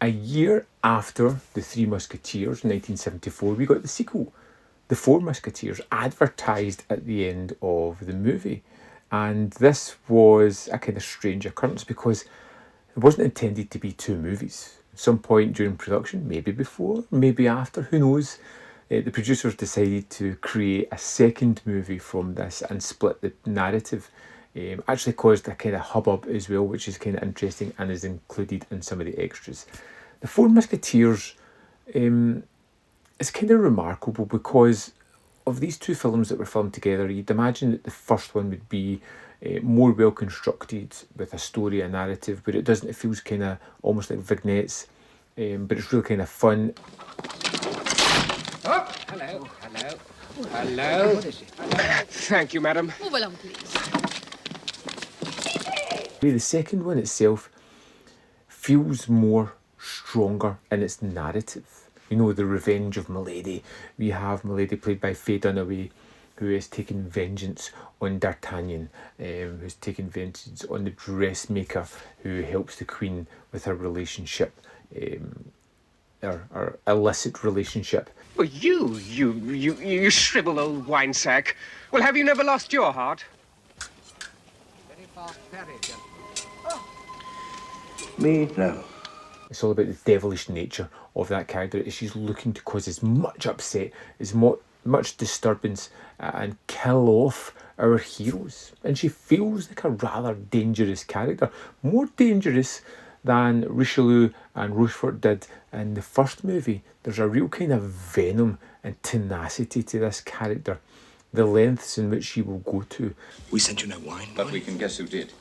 A year after The Three Musketeers, 1974, we got the sequel, The Four Musketeers, advertised at the end of the movie. And this was a kind of strange occurrence because it wasn't intended to be two movies. At some point during production, maybe before, maybe after, who knows, the producers decided to create a second movie from this and split the narrative. Actually caused a kind of hubbub as well, which is kind of interesting and is included in some of the extras. The Four Musketeers is kind of remarkable because of these two films that were filmed together. You'd imagine that the first one would be more well constructed with a story, a narrative, but it doesn't. It feels kind of almost like vignettes, but it's really kind of fun. Oh, hello, hello, hello. What is it? Thank you, madam. Move along, please. The second one itself feels more stronger in its narrative. You know, the revenge of Milady. We have Milady played by Faye Dunaway, who is taking vengeance on D'Artagnan, who's taking vengeance on the dressmaker who helps the Queen with her relationship, her illicit relationship. Well, you shriveled old wine sack. Well, have you never lost your heart? Very fast ferry, gentlemen. Me? No. It's all about the devilish nature of that character. She's looking to cause as much upset, as much disturbance, and kill off our heroes. And she feels like a rather dangerous character. More dangerous than Richelieu and Rochefort did in the first movie. There's a real kind of venom and tenacity to this character. The lengths in which she will go to. We sent you no wine. But we can guess who did.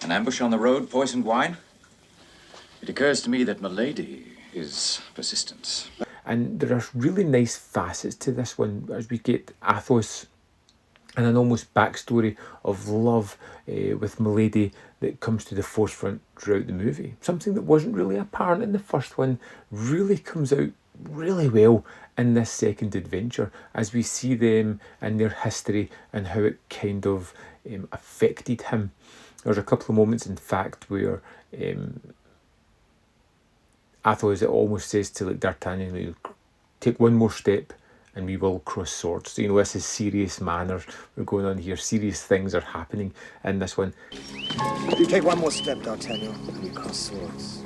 An ambush on the road, poisoned wine? It occurs to me that Milady is persistent. And there are really nice facets to this one as we get Athos and an almost backstory of love with Milady that comes to the forefront throughout the movie. Something that wasn't really apparent in the first one really comes out really well in this second adventure as we see them and their history and how it kind of affected him. There's a couple of moments, in fact, where Athos, it almost says to D'Artagnan, take one more step and we will cross swords. So, this is serious manners. We're going on here. Serious things are happening in this one. If you take one more step, D'Artagnan, and we cross swords.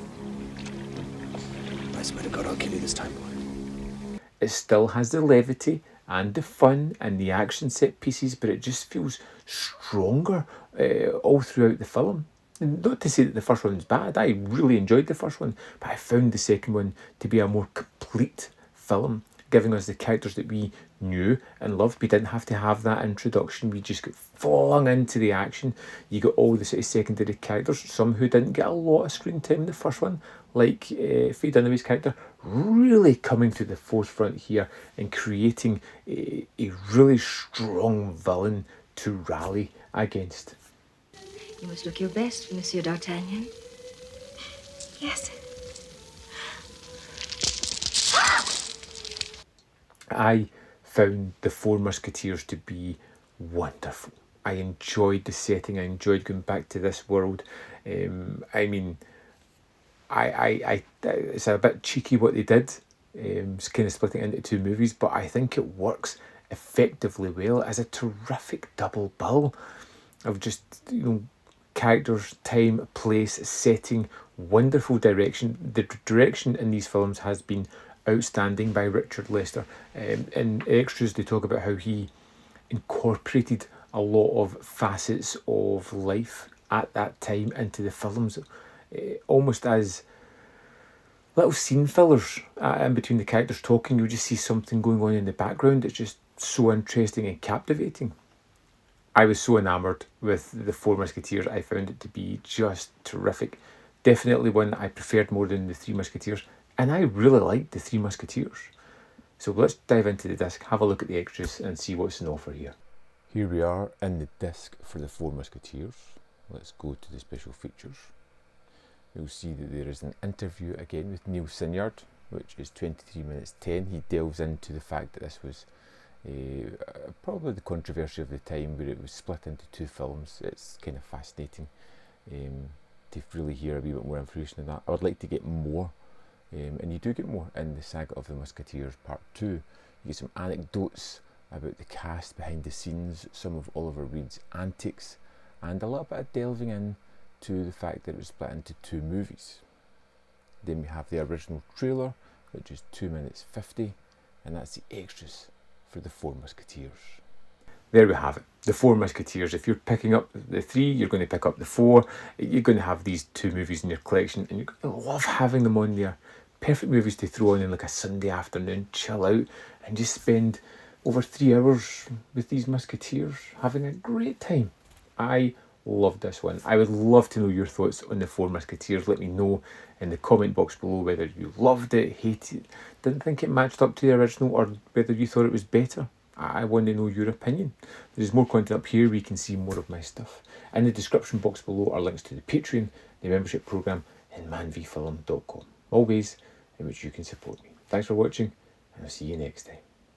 I swear to God, I'll kill you this time, boy. It still has the levity and the fun and the action set pieces, but it just feels stronger all throughout the film. Not to say that the first one's bad. I really enjoyed the first one, but I found the second one to be a more complete film, giving us the characters that we knew and loved. We didn't have to have that introduction. We just got flung into the action. You got all the sort of secondary characters, some who didn't get a lot of screen time in the first one, like Faye Dunaway's character, really coming to the forefront here and creating a really strong villain to rally against. You must look your best, Monsieur D'Artagnan. Yes. I found The Four Musketeers to be wonderful. I enjoyed the setting. I enjoyed going back to this world. It's a bit cheeky what they did. It's kind of splitting it into two movies, but I think it works effectively well as a terrific double bill of just, characters, time, place, setting, wonderful direction. The direction in these films has been outstanding by Richard Lester. In extras, they talk about how he incorporated a lot of facets of life at that time into the films, almost as little scene fillers in between the characters talking. You just see something going on in the background. It's just so interesting and captivating. I was so enamoured with The Four Musketeers. I found it to be just terrific. Definitely one that I preferred more than The Three Musketeers. And I really liked The Three Musketeers. So let's dive into the disc, have a look at the extras and see what's in offer here. Here we are in the disc for The Four Musketeers. Let's go to the special features. You'll see that there is an interview again with Neil Sinyard, which is 23 minutes 10. He delves into the fact that this was probably the controversy of the time where it was split into two films. It's kind of fascinating. to really hear a wee bit more information on that. I would like to get more, and you do get more in the Saga of the Musketeers Part 2. You get some anecdotes about the cast behind the scenes, some of Oliver Reed's antics, and a little bit of delving in to the fact that it was split into 2 movies. Then we have the original trailer, which is 2 minutes 50, and that's the extras for the Four Musketeers. There we have it, the Four Musketeers. If you're picking up the 3, you're going to pick up the 4. You're going to have these 2 movies in your collection, and you're going to love having them on there. Perfect movies to throw on in like a Sunday afternoon, chill out, and just spend over 3 hours with these Musketeers, having a great time. I loved this one. I would love to know your thoughts on the Four Musketeers. Let me know in the comment box below whether you loved it, hated it, didn't think it matched up to the original, or whether you thought it was better. I want to know your opinion. There's more content up here where you can see more of my stuff. In the description box below are links to the Patreon, the membership programme, and manvfilm.com. All ways in which you can support me. Thanks for watching, and I'll see you next time.